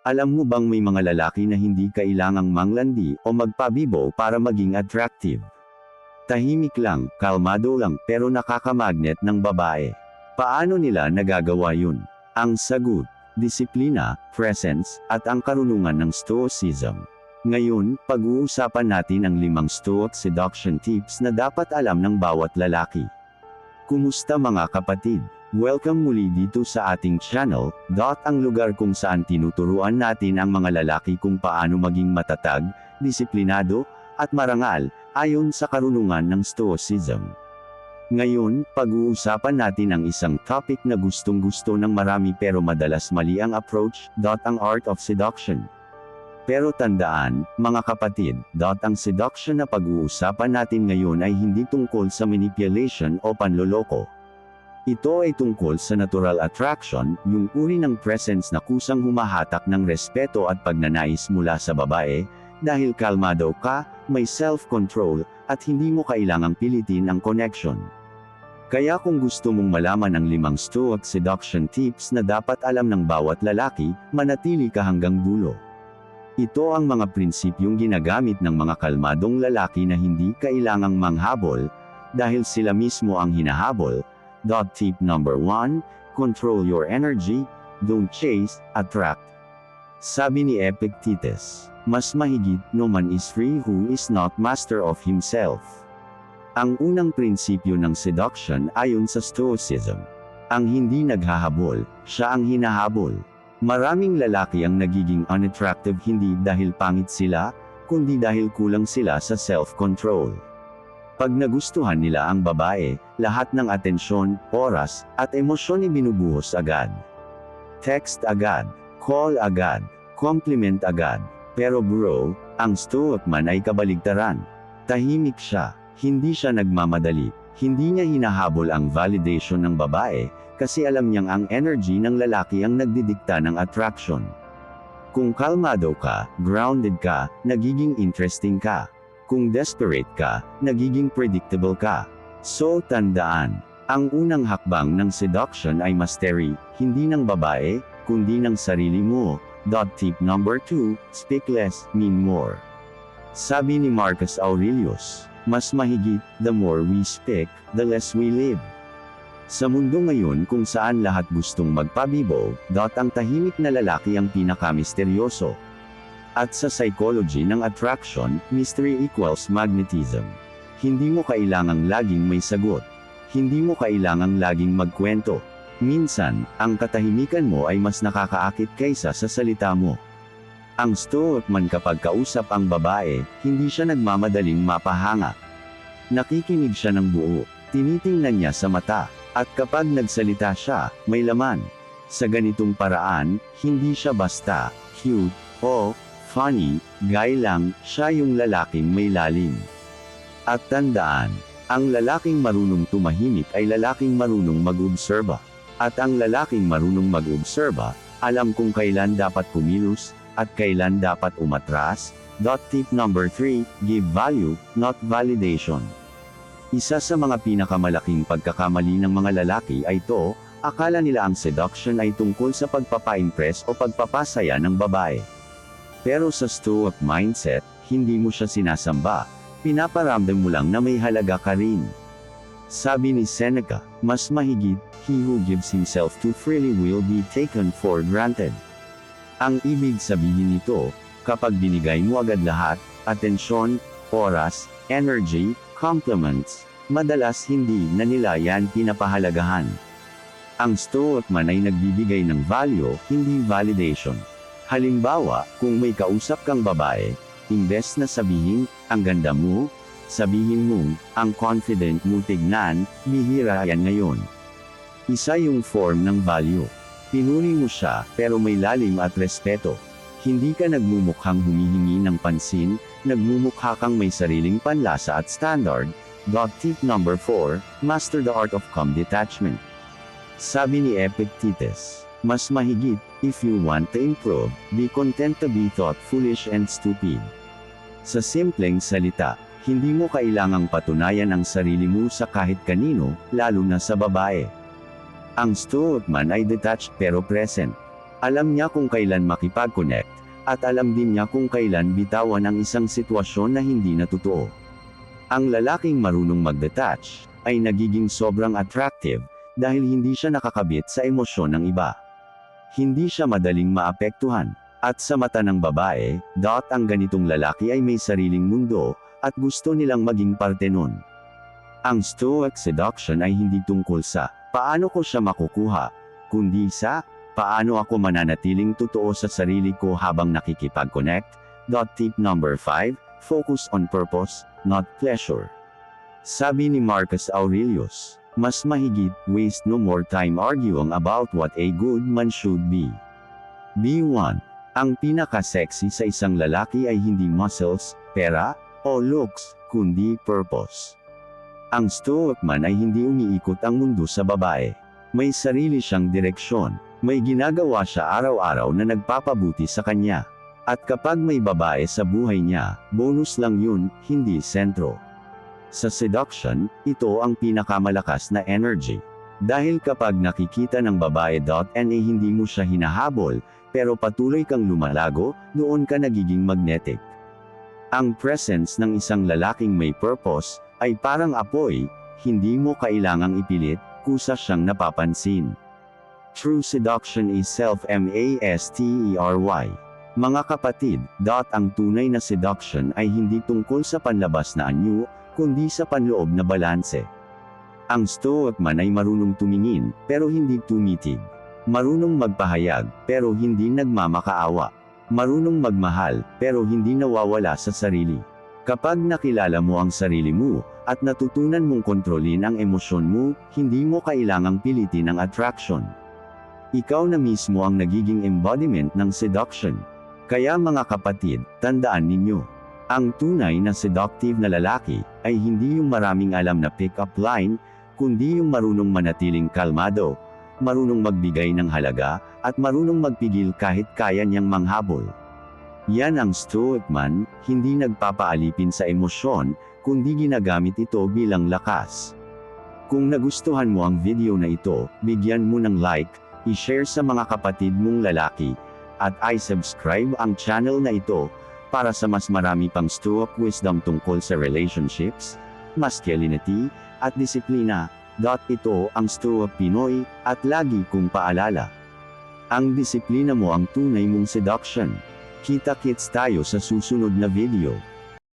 Alam mo bang may mga lalaki na hindi kailangang manglandi o magpabibo para maging attractive? Tahimik lang, kalmado lang, pero nakakamagnet ng babae. Paano nila nagagawa yun? Ang sagot, disiplina, presence, at ang karunungan ng stoicism. Ngayon, pag-uusapan natin ang 5 stoic seduction tips na dapat alam ng bawat lalaki. Kumusta mga kapatid? Welcome muli dito sa ating channel, ang lugar kung saan tinuturuan natin ang mga lalaki kung paano maging matatag, disiplinado, at marangal, ayon sa karunungan ng stoicism. Ngayon, pag-uusapan natin ang isang topic na gustong-gusto ng marami pero madalas mali ang approach, ang art of seduction. Pero tandaan, mga kapatid, ang seduction na pag-uusapan natin ngayon ay hindi tungkol sa manipulation o panloloko. Ito ay tungkol sa natural attraction, yung uri ng presence na kusang humahatak ng respeto at pagnanais mula sa babae, dahil kalmado ka, may self-control, at hindi mo kailangang pilitin ang connection. Kaya kung gusto mong malaman ang 5 stoic seduction tips na dapat alam ng bawat lalaki, manatili ka hanggang dulo. Ito ang mga prinsipyong ginagamit ng mga kalmadong lalaki na hindi kailangang manghabol, dahil sila mismo ang hinahabol. Tip number 1, control your energy, don't chase, attract. Sabi ni Epictetus, mas mahigit no man is free who is not master of himself. Ang unang prinsipyo ng seduction ayon sa Stoicism. Ang hindi naghahabol, siya ang hinahabol. Maraming lalaki ang nagiging unattractive hindi dahil pangit sila, kundi dahil kulang sila sa self-control. Pag nagustuhan nila ang babae, lahat ng atensyon, oras, at emosyon ibinubuhos agad. Text agad, call agad, compliment agad. Pero bro, ang stoic man ay kabaligtaran. Tahimik siya, hindi siya nagmamadali, hindi niya hinahabol ang validation ng babae, kasi alam niyang ang energy ng lalaki ang nagdidikta ng attraction. Kung kalmado ka, grounded ka, nagiging interesting ka. Kung desperate ka, nagiging predictable ka. So tandaan, ang unang hakbang ng seduction ay mastery, hindi ng babae, kundi ng sarili mo. Tip number 2, speak less, mean more. Sabi ni Marcus Aurelius, mas mahigit, the more we speak, the less we live. Sa mundo ngayon kung saan lahat gustong magpabibo, ang tahimik na lalaki ang pinakamisteryoso. At sa psychology ng attraction, mystery equals magnetism. Hindi mo kailangang laging may sagot. Hindi mo kailangang laging magkwento. Minsan, ang katahimikan mo ay mas nakakaakit kaysa sa salita mo. Ang stoic man kapag kausap ang babae, hindi siya nagmamadaling mapahanga. Nakikinig siya ng buo, tinitingnan niya sa mata, at kapag nagsalita siya, may laman. Sa ganitong paraan, hindi siya basta cute o funny, guy lang, siya yung lalaking may lalim. At tandaan, ang lalaking marunong tumahimik ay lalaking marunong mag-obserba. At ang lalaking marunong mag-obserba, alam kung kailan dapat kumilos, at kailan dapat umatras. Tip number 3, give value, not validation. Isa sa mga pinakamalaking pagkakamali ng mga lalaki ay ito, akala nila ang seduction ay tungkol sa pagpapa-impress o pagpapasaya ng babae. Pero sa stoic mindset, hindi mo siya sinasamba, pinaparamdam mo lang na may halaga ka rin. Sabi ni Seneca, mas mahigit, he who gives himself too freely will be taken for granted. Ang ibig sabihin nito, kapag binigay mo agad lahat, atensyon, oras, energy, compliments, madalas hindi na nila yan pinapahalagahan. Ang stoic man ay nagbibigay ng value, hindi validation. Halimbawa, kung may kausap kang babae, imbes na sabihin, ang ganda mo, sabihin mo, ang confident mo tignan, bihira yan ngayon. Isa yung form ng value. Pinuri mo siya, pero may lalim at respeto. Hindi ka nagmumukhang humihingi ng pansin, nagmumukha kang may sariling panlasa at standard. Tip number 4, master the art of calm detachment. Sabi ni Epictetus, mas mahigit, if you want to improve, be content to be thought foolish and stupid. Sa simpleng salita, hindi mo kailangang patunayan ang sarili mo sa kahit kanino, lalo na sa babae. Ang stoic man ay detached pero present. Alam niya kung kailan makipag-connect, at alam din niya kung kailan bitawan ang isang sitwasyon na hindi na totoo. Ang lalaking marunong mag-detach, ay nagiging sobrang attractive, dahil hindi siya nakakabit sa emosyon ng iba. Hindi siya madaling maapektuhan. At sa mata ng babae, ang ganitong lalaki ay may sariling mundo, at gusto nilang maging parte nun. Ang Stoic seduction ay hindi tungkol sa, paano ko siya makukuha, kundi sa, paano ako mananatiling totoo sa sarili ko habang nakikipag-connect. Tip number 5, focus on purpose, not pleasure. Sabi ni Marcus Aurelius, mas mahigit, waste no more time arguing about what a good man should be. B1. Ang pinaka-sexy sa isang lalaki ay hindi muscles, pera, o looks, kundi purpose. Ang Stoic man ay hindi umiikot ang mundo sa babae. May sarili siyang direksyon. May ginagawa siya araw-araw na nagpapabuti sa kanya. At kapag may babae sa buhay niya, bonus lang yun, hindi sentro. Sa seduction, ito ang pinakamalakas na energy. Dahil kapag nakikita ng babae hindi mo siya hinahabol, pero patuloy kang lumalago, doon ka nagiging magnetic. Ang presence ng isang lalaking may purpose, ay parang apoy, hindi mo kailangang ipilit, kusa siyang napapansin. True seduction is self-mastery. Mga kapatid, ang tunay na seduction ay hindi tungkol sa panlabas na anyo, kundi sa panloob na balanse. Ang Stoic man ay marunong tumingin, pero hindi tumitig. Marunong magpahayag, pero hindi nagmamakaawa. Marunong magmahal, pero hindi nawawala sa sarili. Kapag nakilala mo ang sarili mo, at natutunan mong kontrolin ang emosyon mo, hindi mo kailangang pilitin ang attraction. Ikaw na mismo ang nagiging embodiment ng seduction. Kaya mga kapatid, tandaan ninyo, ang tunay na seductive na lalaki, ay hindi yung maraming alam na pick-up line, kundi yung marunong manatiling kalmado, marunong magbigay ng halaga, at marunong magpigil kahit kaya niyang manghabol. Yan ang Stoic man, hindi nagpapaalipin sa emosyon, kundi ginagamit ito bilang lakas. Kung nagustuhan mo ang video na ito, bigyan mo ng like, i-share sa mga kapatid mong lalaki, at i-subscribe ang channel na ito, para sa mas marami pang Stoic wisdom tungkol sa relationships, masculinity, at disiplina. Ito ang Stoic Pinoy, at lagi kong paalala. Ang disiplina mo ang tunay mong seduction. Kita-kits tayo sa susunod na video.